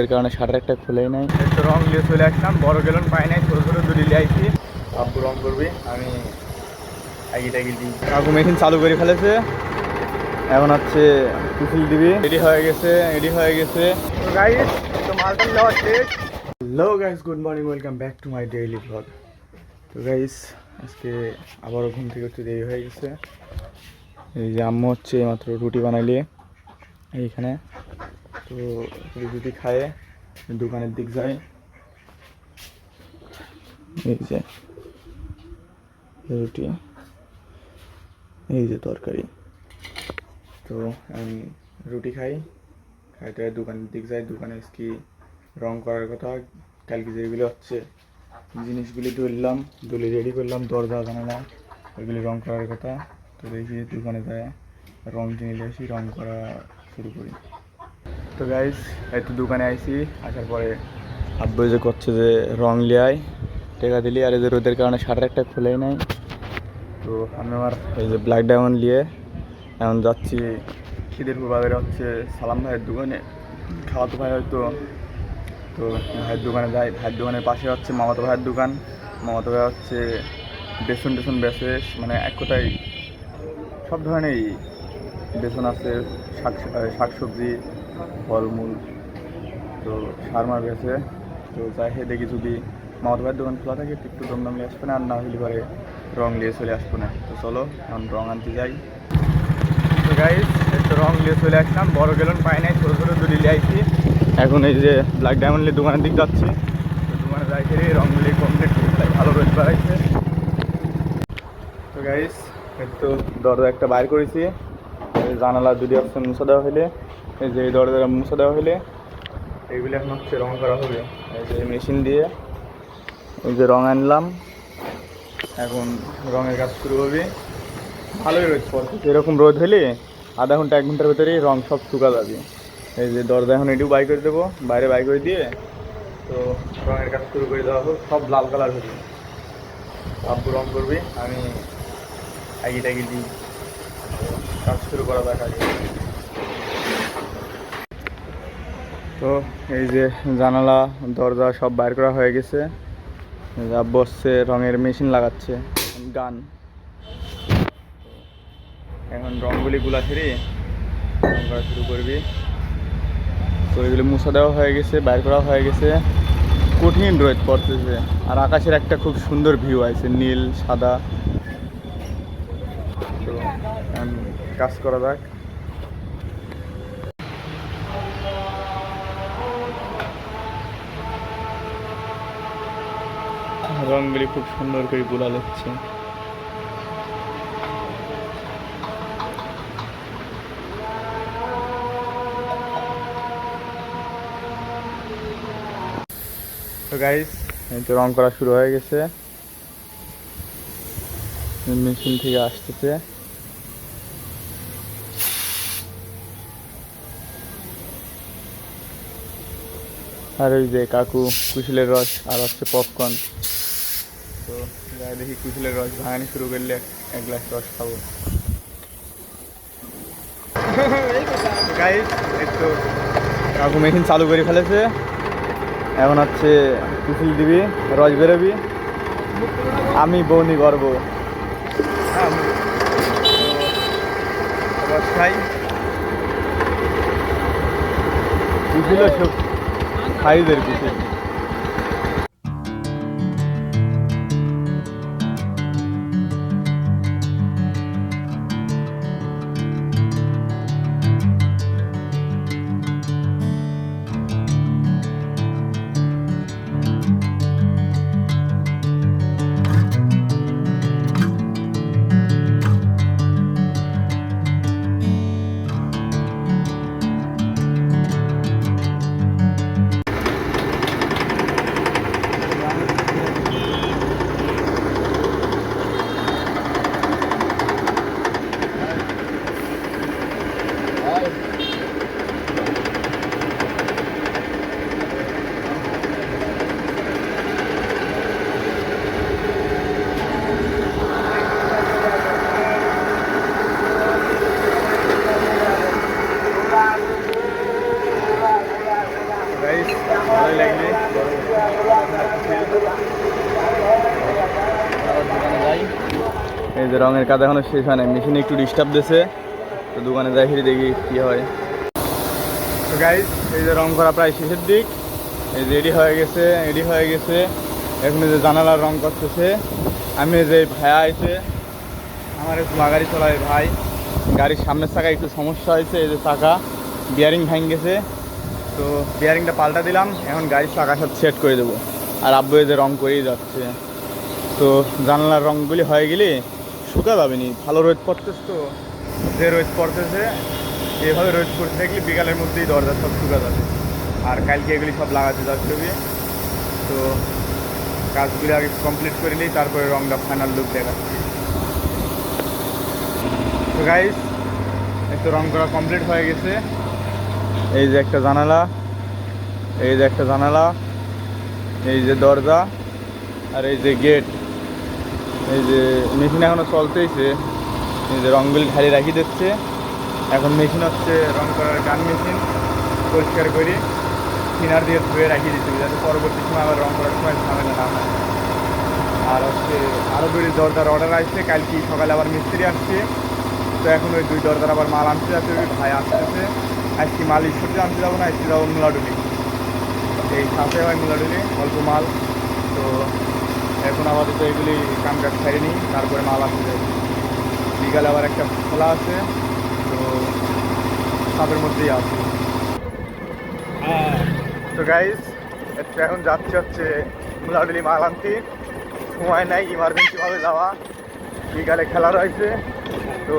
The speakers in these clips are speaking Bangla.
এর কারণে শাটার একটা খুলেই নাই, একটু রং দিয়ে চলে আসলাম। বড় গেলন পাই নাই, ছোটো ছোটো দুটি লিয়ে আইছি। আব্বু রং করবি, আমি আগে টাগি দিই। কাকু মেশিন চালু করে ফেলেছে, এখন হচ্ছে কুচিল দিবি। রেডি হয়ে গেছে, রেডি হয়ে গেছে। তো গাইস, তো মালটা নেওয়া শেষ। Hello guys, good morning, welcome back to my daily blog. তো গাইস, আজকে আবারও ঘুম থেকে একটু দেরি হয়ে গেছে। এই যে আম্মু হচ্ছে মাত্র রুটি বানাইলে এইখানে। তো রুটি খায়ে দোকানের দিক যায়। এই যে রুটি, এই যে তরকারি। তো আমি রুটি খাই, খাইতে দোকানের দিক যাই। দোকানে কি রং করার কথা, কালকে যেগুলো হচ্ছে জিনিসগুলি তুললাম, তুলে রেডি করলাম, দরজা জানালাম, ওইগুলি রং করার কথা। তো দেখি দোকানে যায় রং কিনে আসি, রং করা শুরু করি। তো গাইস, একটু দোকানে আইসি, আসার পরে আব্বু যে করছে যে রং লিয়ায় টেকা দিলি, আর এই যে রোদের কারণে শাটার একটা খুলেই নাই। তো আমি আমার এই যে ব্ল্যাক ডায়মন্ড নিয়ে এখন যাচ্ছি খিদিরপুর বাজারে, হচ্ছে সালাম ভাইয়ের দোকানে। খাওয়াতো ভাই হয়তো, তো ভাইয়ের দোকানে যাই। ভাইয়ের দোকানের পাশে হচ্ছে মামাতো ভাইয়ের দোকান। মামাতো ভাই হচ্ছে বেসন টেসন বেচে, মানে এক কথায় সব ধরনেরই বেসন আছে, শাকসবজি, ফলমূল, তো সারমার বেছে। তো যাই হে দেখি যদি মামাতো ভাইয়ের দোকান খোলা থাকে একটু দমদম নিয়ে আসবে না, আর না হলে পরে রং নিয়ে চলে আসবো না। তো চলো এখন রং আনতে যাই। তো গাইস, একটু রং নিয়ে চলে আসলাম। বড় গেলন পাই নাই, ছোটো ছোটো দুটি নিয়ে আইছি। এখন এই যে ব্ল্যাক ডায়মন্ডের দোকানের দিক যাচ্ছি। তো দোকানে যাই ফিরে রংগুলি কমপ্লিট করে ভালো রোদ বাড়াইছে। তো গাইস, একটু দরজা একটা বাইর করেছি, জানালা দুটি অপশন মুছা দেওয়া হলে, এই যে এই দরজা মুছা দেওয়া হলে এইগুলি এখন হচ্ছে রং করা হবে। এই যে মেশিন দিয়ে এই যে রং আনলাম, এখন রঙের কাজ শুরু হবে। ভালোই রোদ পড়ছে, এরকম রোদ হলে আধা ঘন্টা 1 ঘন্টার ভেতরেই রং সব শুকা যাবে। এই যে দরজা এখন এটিও বাই করে দেবো, বাইরে বাই করে দিয়ে তো রঙের কাজ শুরু করে দেওয়া হোক, সব লাল কালার হবে। আব্বু রং করবি, আমি আগে টাগি দিই, কাজ শুরু করা যাক আগে। তো এই যে জানালা দরজা সব বাইর করা হয়ে গেছে। আব্বু হচ্ছে রঙের মেশিন লাগাচ্ছে, গান। এখন রঙগুলি গুলা ছেড়ে রং করা শুরু করবি। তো এগুলো মুছা দেওয়া হয়ে গেছে, বাইর করা হয়ে গেছে। কঠিন রোদ পড়তেছে, আর আকাশের একটা খুব সুন্দর ভিউ আছে, নীল সাদা। তো কাজ করা যাক। রঙগুলি খুব সুন্দর করে গুলা হচ্ছে। তো গাইস, এই তো রং করা শুরু হয়ে গেছে, মেশিন থেকে আসতেছে। আর ওই যে কাকু কুশলের রস আর হচ্ছে পপকর্ন। তো যাই দেখি কুশলের রস ভাঙানি শুরু করলে এক গ্লাস রস খাবো। গাইস, একটু কাকু মেশিন চালু করে ফেলেছে, এখন হচ্ছে কুশল দিবি, রস বেরোবি, আমি বৌনি করবো। রস খাই, কুশল সব সাইজের কুশল। গাইস, ভালোই লাগবে। দোকানে যাই। এই যে রঙের কাজ এখনো শেষ হয় না, মেশিনে একটু ডিস্টার্ব দিয়েছে, তো দোকানে যাই ফিরে দেখি কি হয়। তো গাইস, এই যে রং করা প্রায় শেষের দিক, এই যে রেডি হয়ে গেছে। এখন এই যে জানালার রং করতেছে। আমি এই যে ভাইয়া আইছে, আমার একটু গাড়ি চলায় ভাই, গাড়ির সামনের চাকায় একটু সমস্যা হয়েছে, এই যে চাকা বিয়ারিং ভেঙে গেছে, তো বিয়ারিংটা পাল্টা দিলাম, এখন গাড়ির চাকা সব সেট করে দেবো। আর আব্বু এই যে রং করেই যাচ্ছে। তো জানলার রঙগুলি হয়ে গেলে শুকা যাবে নি, ভালো রোদ পড়তেছে, তো যে রোদ পড়তেছে এভাবে রোদ পড়তে থাকলে বিকালের মধ্যেই দরজা সব শুকা যাবে। আর কালকে এগুলি সব লাগাতে যাচ্ছে হবে। তো কাজগুলি আগে কমপ্লিট করে নিই, তারপরে রংটা ফাইনাল লুক দেখাচ্ছি। তো গাইস, এই তো রং করা কমপ্লিট হয়ে গেছে। এই যে একটা জানালা, এই যে দরজা, আর এই যে গেট। এই যে মেশিন এখনো চলতেইছে, এই যে রঙগুলি খালি রাখি দিচ্ছে। এখন মেশিন হচ্ছে রং করার গান মেশিন, পরিষ্কার করে থিনার দিয়ে ধুয়ে রাখিয়ে দিতে হবে, যাতে পরবর্তী সময় আবার রং করার সময় ঝামেলা না হয়। আর হচ্ছে আরও 2 দরজার অর্ডার আসছে, কালকে সকালে আবার মিস্ত্রি আসছে, তো এখন ওই 2 দরজার আবার মাল আনতে যাচ্ছে, ওই ভাই আসতেছে। আজকে মাল ঈশ্বরতে আনতে যাবো না, আজকে যাবো মুলাডুলি, এই সাথে হয় মুলাডুলি, অল্প মাল। তো এখন আপাতত এগুলি কাম কাজ ছাড়ি নিই, তারপরে মাল আসছে। বিকালে আবার একটা খোলা আছে, তো সাপের মধ্যেই আছে। তো গাইজ, এখন যাচ্ছে হচ্ছে মুলাডুলি মাল আনতে, সময় নাই, ইমার্জেন্সিভাবে যাওয়া, বিকালে খেলা রয়েছে। তো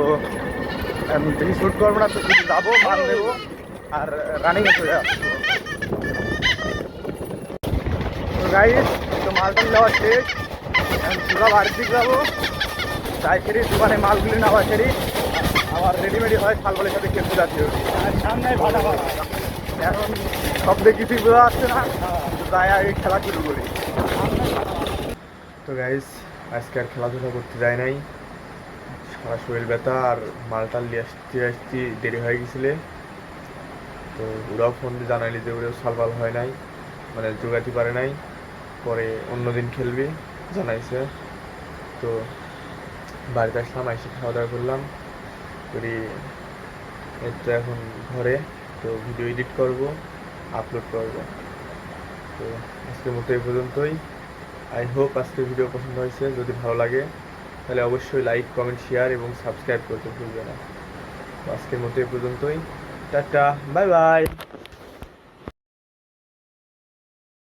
বেশি শ্যুট করবো না, তো শুধু যাবো, মাল দেবো আর রানিংয়ে চলে আসবো। তো গাইজ, তো মালটা নেওয়া শেষ, এখন পুরো বাড়ির দিকে যাবো, তাই ফেরি দোকানে মালগুলি নেওয়া ফেরি আবার রেডিমেডি হয় ফালগুলির সাথে খেলতে যাচ্ছে। এখন সব কিছুই বোঝা যাচ্ছে না, তো তাই আগে খেলা শুরু করি। তো গাইজ, আজকে আর খেলাধুলা করতে যায় নাই, সারা শরীর ব্যথা আর মালটাল নিয়ে আসতে দেরি হয়ে গেছিলে। তো ওরাও ফোন দিয়ে জানাইলি যে ওরাও সালবাল হয় নাই, মানে যোগাতে পারে নাই, পরে অন্যদিন খেলবি জানাইছে। তো বাড়িতে আসলাম, এসে খাওয়া দাওয়া করলাম করি, এর তো এখন ঘরে, তো ভিডিও এডিট করব, আপলোড করব। তো আজকের মতো এই পর্যন্তই। আই হোপ আজকের ভিডিও পছন্দ হয়েছে, যদি ভালো লাগে তাহলে অবশ্যই লাইক, কমেন্ট, শেয়ার এবং সাবস্ক্রাইব করতে ভুলবে না। তো আজকের মতো এই পর্যন্তই, টাটা, বাই বাই।